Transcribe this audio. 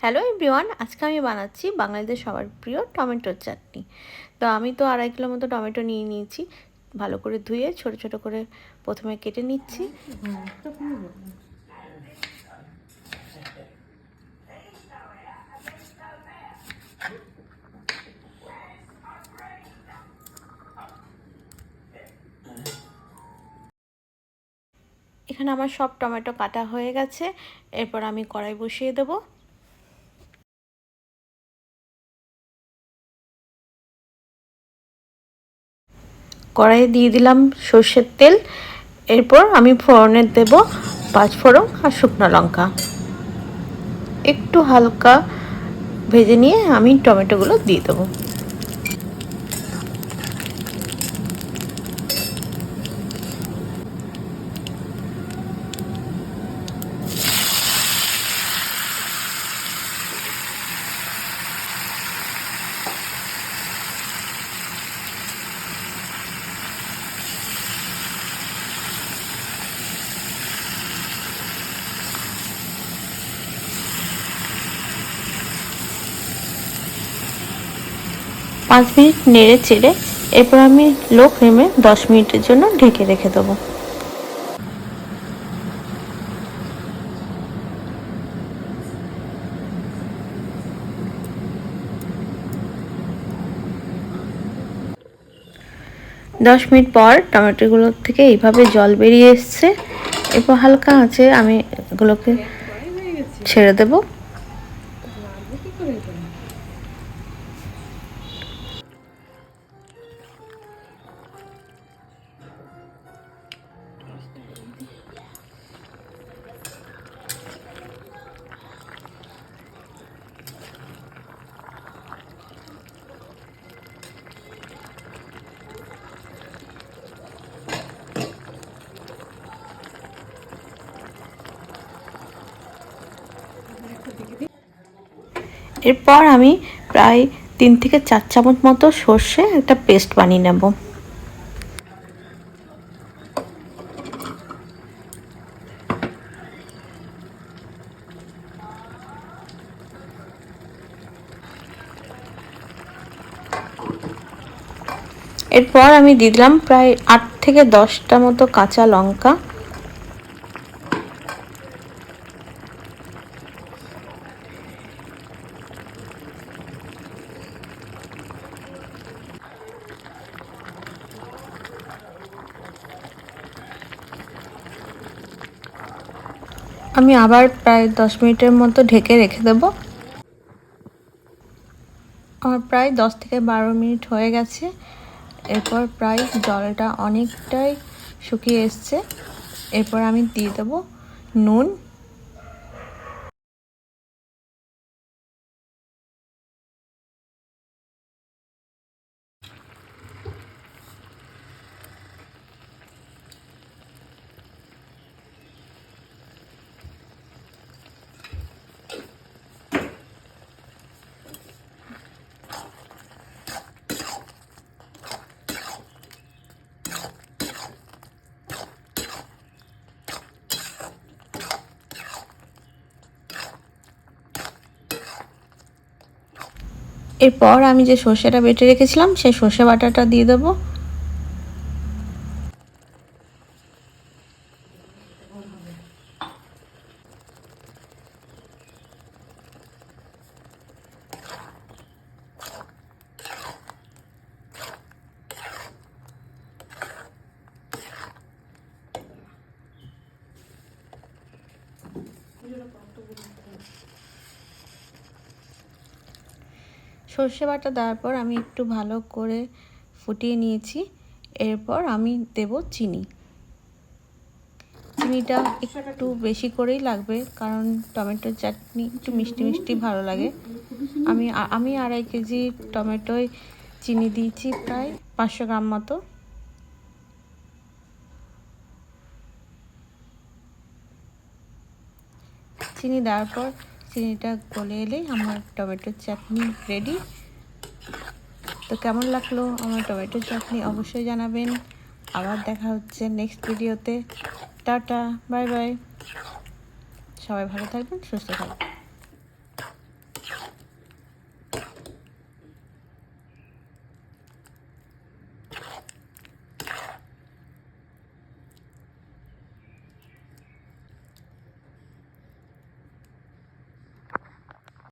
Hello everyone, আজকে আমি বানাচ্ছি বাঙালিদের সবার প্রিয় টমেটোর চাটনি। তো আমি তো 2.5 কিলো মতো টমেটো নিয়ে নিয়েছি। ভালো করে ধুয়ে ছোট ছোট করে প্রথমে কেটে নিচ্ছি। এখানে আমার সব টমেটো কাটা হয়ে গেছে। এরপর আমি কড়াই বসিয়ে দেবো। কড়াইয়ে দিয়ে দিলাম সর্ষের তেল। এরপর আমি ফোড়নে দেব 5 ফোড়ন আর শুকনো লঙ্কা। একটু হালকা ভেজে নিয়ে আমি টমেটোগুলো দিয়ে দেবো। পাঁচ মিনিট নেড়ে চেড়ে এরপর আমি লো ফ্লেমে 10 মিনিটের জন্য ঢেকে রেখে দেবো। দশ মিনিট পর টমেটোগুলো থেকে এইভাবে জল বেরিয়ে এসছে। এরপর হালকা আঁচে আমি এগুলোকে ছেড়ে দেবো। এরপর আমি প্রায় 3 থেকে 4 চামচ মতো সর্ষে একটা পেস্ট বানিয়ে নেব। এরপর আমি দিয়ে দিলাম প্রায় 8 থেকে 10টা মতো কাঁচা লঙ্কা। আমি আবার প্রায় 10 মিনিটের মতো ঢেকে রেখে দেব। আমার প্রায় 10 থেকে 12 মিনিট হয়ে গেছে। এরপর প্রায় জলটা অনেকটাই শুকিয়ে এসছে। এরপর আমি দিয়ে দেবো নুন, এরপর আমি যে সর্ষেটা বেটে রেখেছিলাম সেই সর্ষে বাটাটা দিয়ে দেবো। সর্ষে বাটা দেওয়ার পর আমি একটু ভালো করে ফুটিয়ে নিয়েছি। এরপর আমি দেব চিনি। চিনিটা একটু বেশি করেই লাগবে, কারণ টমেটোর চাটনি একটু মিষ্টি মিষ্টি ভালো লাগে। আমি 2.5 কেজি টমেটোয় চিনি দিয়েছি প্রায় 500 গ্রাম মতো। চিনি দেওয়ার পর চিনিটা গলে এলেই আমার টমেটোর চাটনি রেডি। তো কেমন লাগলো আমার টমেটোর চাটনি অবশ্যই জানাবেন। আবার দেখা হচ্ছে নেক্সট ভিডিওতে। Tata, bye bye. সবাই ভালো থাকবেন, সুস্থ থাকবেন।